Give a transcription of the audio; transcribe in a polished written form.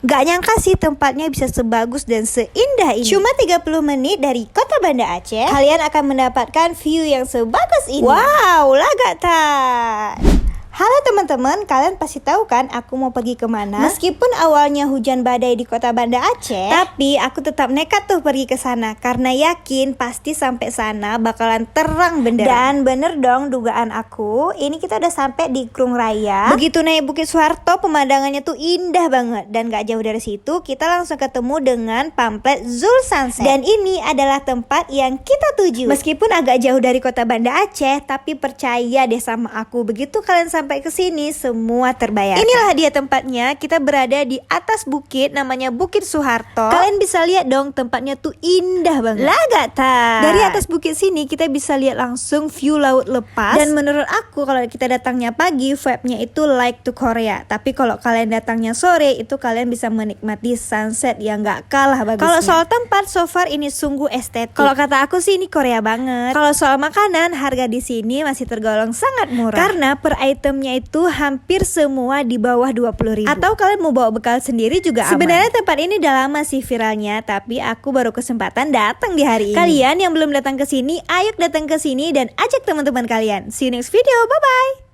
Gak nyangka sih tempatnya bisa sebagus dan seindah ini. Cuma 30 menit dari kota Banda Aceh, kalian akan mendapatkan view yang sebagus ini. Wow, laga tak. Halo teman-teman, kalian pasti tahu kan aku mau pergi kemana? Meskipun awalnya hujan badai di kota Banda Aceh, tapi aku tetap nekat tuh pergi ke sana karena yakin pasti sampai sana bakalan terang benderang. Dan bener dong dugaan aku, ini kita udah sampai di Krung Raya. Begitu naik Bukit Suharto, pemandangannya tuh indah banget. Dan gak jauh dari situ, kita langsung ketemu dengan pamflet Zul Sunset. Dan ini adalah tempat yang kita tuju. Meskipun agak jauh dari kota Banda Aceh, tapi percaya deh sama aku, begitu kalian sampai ke sini semua terbayar. Inilah dia tempatnya. Kita berada di atas bukit namanya Bukit Suharto. Kalian bisa lihat dong tempatnya tuh indah banget. Laga tak. Dari atas bukit sini kita bisa lihat langsung view laut lepas. Dan menurut aku kalau kita datangnya pagi, vibe-nya itu like to Korea. Tapi kalau kalian datangnya sore, itu kalian bisa menikmati sunset yang gak kalah bagusnya. Kalau soal tempat, so far ini sungguh estetik. Kalau kata aku sih ini Korea banget. Kalau soal makanan, harga di sini masih tergolong sangat murah. Karena per itemnya itu hampir semua di bawah 20.000. Atau kalian mau bawa bekal sendiri juga aman. Sebenarnya tempat ini udah lama sih viralnya, tapi aku baru kesempatan datang di hari ini. Kalian yang belum datang ke sini, ayo datang ke sini dan ajak teman-teman kalian. See you next video, bye bye.